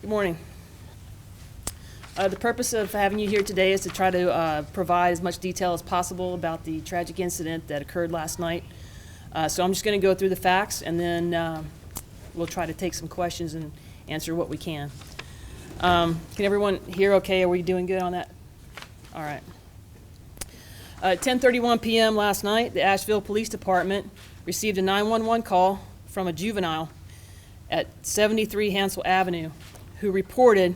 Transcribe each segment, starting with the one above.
Good morning. The purpose of having you here today is to try to provide as much detail as possible about the tragic incident that occurred last night. So I'm just going to go through the facts, and then we'll try to take some questions and answer what we can. Can everyone hear okay? Are we doing good on that? All right. At 10:31 p.m. last night, the Asheville Police Department received a 911 call from a juvenile at 73 Hansel Avenue who reported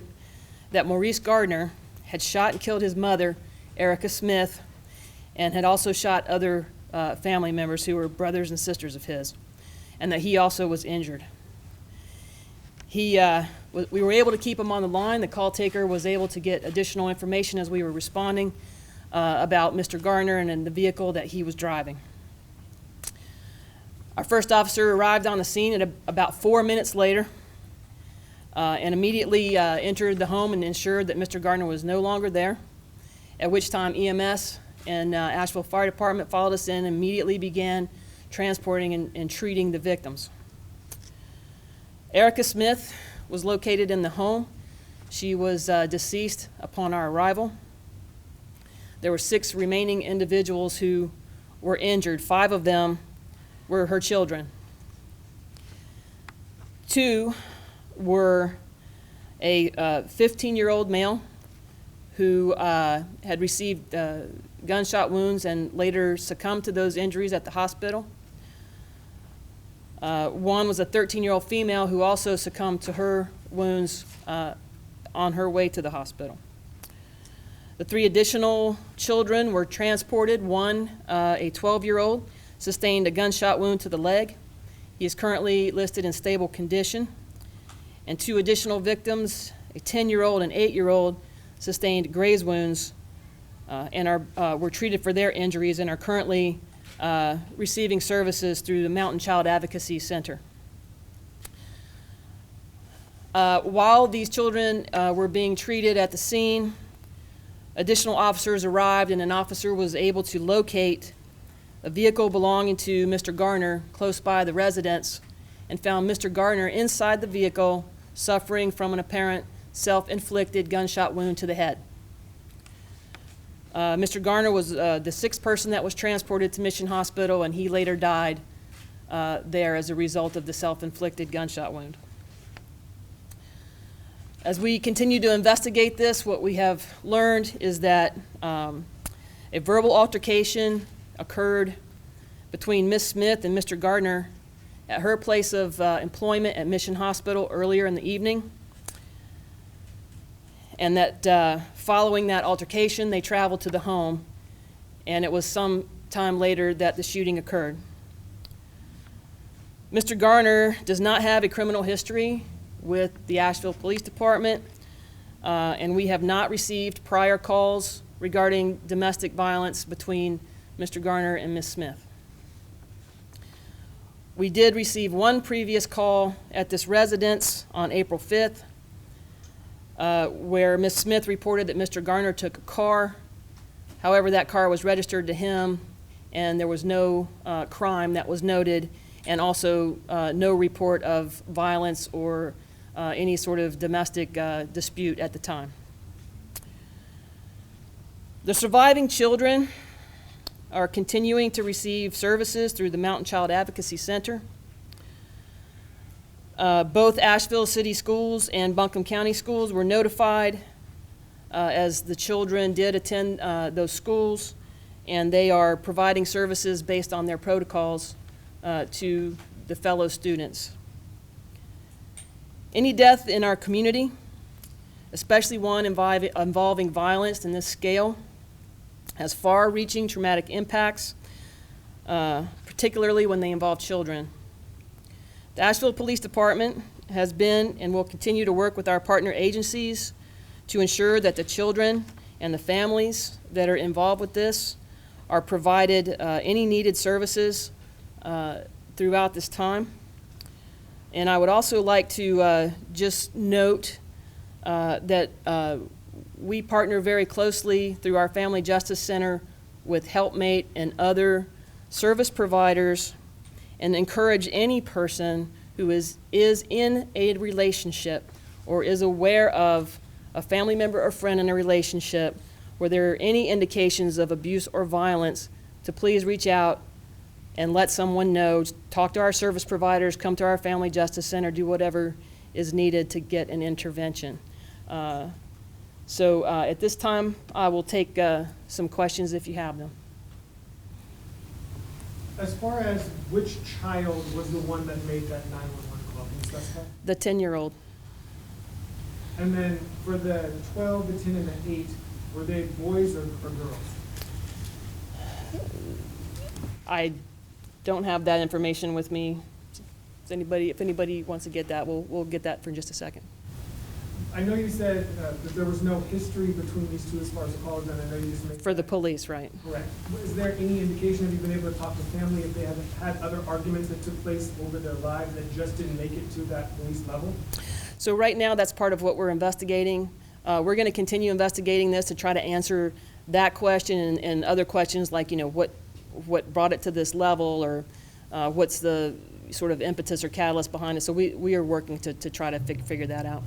that Maurice Gardner had shot and killed his mother, Erica Smith, and had also shot other family members who were brothers and sisters of his, and that he also was injured. We were able to keep him on the line. The call taker was able to get additional information as we were responding about Mr. Gardner and the vehicle that he was driving. Our first officer arrived on the scene at about 4 minutes later and immediately entered the home and ensured that Mr. Gardner was no longer there, at which time EMS and Asheville Fire Department followed us in and immediately began transporting and treating the victims. Erica Smith was located in the home. She was deceased upon our arrival. There were 6 remaining individuals who were injured. 5 of them were her children. 2 were a 15-year-old male who had received gunshot wounds and later succumbed to those injuries at the hospital. 1 was a 13-year-old female who also succumbed to her wounds on her way to the hospital. The 3 additional children were transported. 1, a 12-year-old, sustained a gunshot wound to the leg. He is currently listed in stable condition. And 2 additional victims, a 10-year-old and 8-year-old, sustained graze wounds and were treated for their injuries and are currently receiving services through the Mountain Child Advocacy Center. While these children were being treated at the scene, additional officers arrived and an officer was able to locate a vehicle belonging to Mr. Gardner close by the residence and found Mr. Gardner inside the vehicle suffering from an apparent self-inflicted gunshot wound to the head. Mr. Gardner was the 6th person that was transported to Mission Hospital, and he later died there as a result of the self-inflicted gunshot wound. As we continue to investigate this, what we have learned is that a verbal altercation occurred between Ms. Smith and Mr. Gardner at her place of employment at Mission Hospital earlier in the evening, and that following that altercation, they traveled to the home, and it was some time later that the shooting occurred. Mr. Gardner does not have a criminal history with the Asheville Police Department, and we have not received prior calls regarding domestic violence between Mr. Gardner and Ms. Smith. We did receive 1 previous call at this residence on April 5th, where Ms. Smith reported that Mr. Gardner took a car. However, that car was registered to him, and there was no crime that was noted, and also no report of violence or any sort of domestic dispute at the time. The surviving children are continuing to receive services through the Mountain Child Advocacy Center. Both Asheville City Schools and Buncombe County Schools were notified as the children did attend those schools, and they are providing services based on their protocols to the fellow students. Any death in our community, especially one involving violence in this scale, has far-reaching traumatic impacts, particularly when they involve children. The Asheville Police Department has been and will continue to work with our partner agencies to ensure that the children and the families that are involved with this are provided any needed services throughout this time. And I would also like to just note that we partner very closely through our Family Justice Center with Helpmate and other service providers, and encourage any person who is in a relationship or is aware of a family member or friend in a relationship where there are any indications of abuse or violence, to please reach out and let someone know. Talk to our service providers, come to our Family Justice Center, do whatever is needed to get an intervention. So at this time, I will take some questions if you have them. As far as which child was the one that made that 911 call, can you specify? The 10-year-old. And then for the 12, the 10, and the 8, were they boys or girls? I don't have that information with me. If anybody wants to get that, we'll get that for just a second. I know you said that there was no history between these two as far as the calls, and I know you just made For the police, right. correct. Is there any indication, have you been able to talk to family if they have had other arguments that took place over their lives that just didn't make it to that police level? So right now, that's part of what we're investigating. We're going to continue investigating this to try to answer that question and other questions like, what brought it to this level, or what's the sort of impetus or catalyst behind it. So we are working to try to figure that out.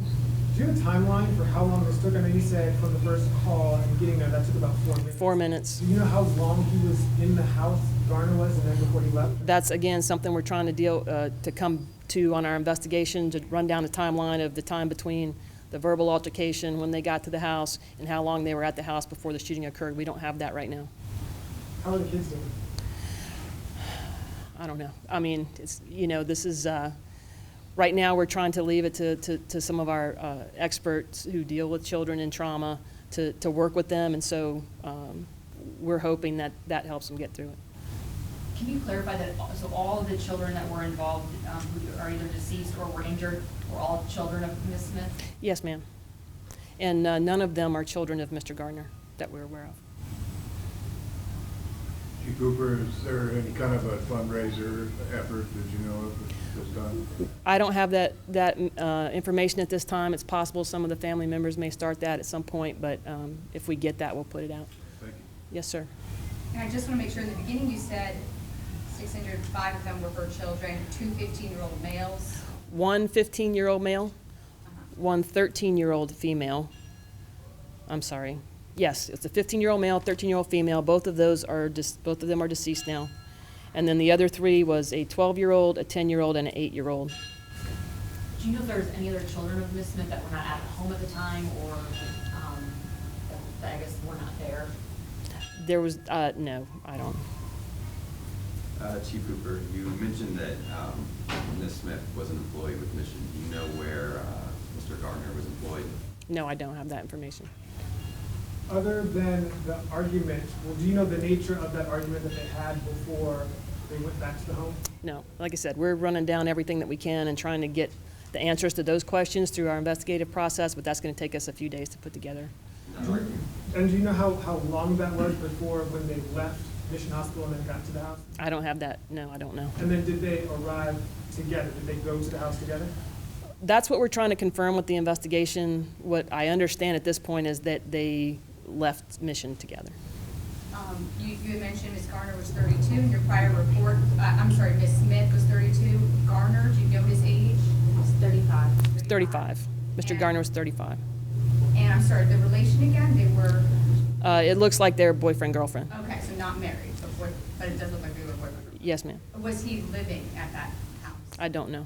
Do you have a timeline for how long this took? I know you said from the first call and getting there, that took about 4 minutes. 4 minutes. Do you know how long he was in the house, Garner was, and then before he left? That's, again, something we're trying to come to on our investigation, to run down the timeline of the time between the verbal altercation, when they got to the house, and how long they were at the house before the shooting occurred. We don't have that right now. How are the kids doing? I don't know. I mean, this is, right now we're trying to leave it to some of our experts who deal with children in trauma to work with them, and so we're hoping that helps them get through it. Can you clarify that, so all of the children that were involved, who are either deceased or were injured, were all children of Ms. Smith? Yes, ma'am. And none of them are children of Mr. Gardner that we're aware of. Chief Cooper, is there any kind of a fundraiser effort that you know of that's done? I don't have that information at this time. It's possible some of the family members may start that at some point, but if we get that, we'll put it out. Thank you. Yes, sir. And I just want to make sure, in the beginning you said 605 of them were for children, 2 15-year-old males. One 15-year-old male, one 13-year-old female. I'm sorry. Yes, it's a 15-year-old male, 13-year-old female. Both of them are deceased now. And then the other 3 was a 12-year-old, a 10-year-old, and an 8-year-old. Do you know if there was any other children of Ms. Smith that were not at home at the time, or that I guess were not there? There was, no, I don't. Chief Cooper, you mentioned that Ms. Smith was an employee with Mission. Do you know where Mr. Gardner was employed? No, I don't have that information. Other than the argument, well, do you know the nature of that argument that they had before they went back to the home? No, like I said, we're running down everything that we can and trying to get the answers to those questions through our investigative process, but that's going to take us a few days to put together. And do you know how long that was before when they left Mission Hospital and then got to the house? I don't have that. No, I don't know. And then did they arrive together? Did they go to the house together? That's what we're trying to confirm with the investigation. What I understand at this point is that they left Mission together. You had mentioned Ms. Garner was 32 in your prior report. I'm sorry, Ms. Smith was 32. Garner, do you know his age? It's 35. 35. Mr. And- Gardner was 35. And I'm sorry, the relation again, they were, It looks like they're boyfriend-girlfriend. okay, so not married, but it does look like they were boyfriend. Yes, ma'am. Was he living at that house? I don't know.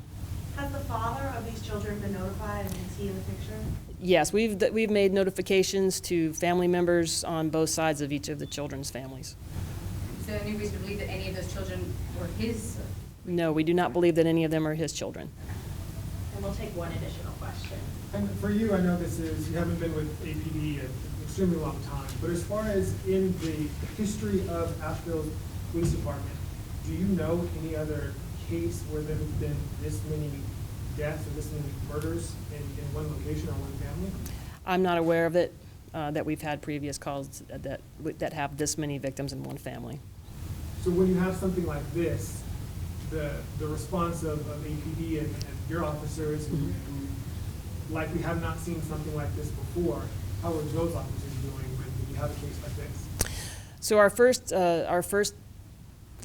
Has the father of these children been notified, and is he in the picture? Yes, we've made notifications to family members on both sides of each of the children's families. Is there any reason to believe that any of those children were his? No, we do not believe that any of them are his children. And we'll take one additional question. And for you, I know you haven't been with APD an extremely long time, but as far as in the history of Asheville's police department, do you know any other case where there have been this many deaths or this many murders in one location or one family? I'm not aware of it, that we've had previous calls that have this many victims in one family. So when you have something like this, the response of APD and your officers who likely have not seen something like this before, how are those officers doing when you have a case like this? So our first,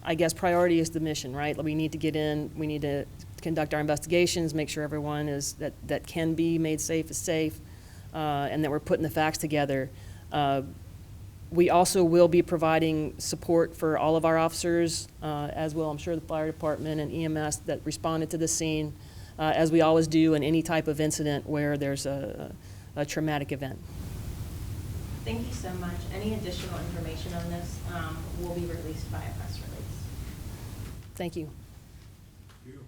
I guess, priority is the mission, right? We need to get in, we need to conduct our investigations, make sure everyone is, that can be made safe is safe, and that we're putting the facts together. We also will be providing support for all of our officers, as will, I'm sure, the fire department and EMS that responded to the scene, as we always do in any type of incident where there's a traumatic event. Thank you so much. Any additional information on this will be released by a press release. Thank you. You.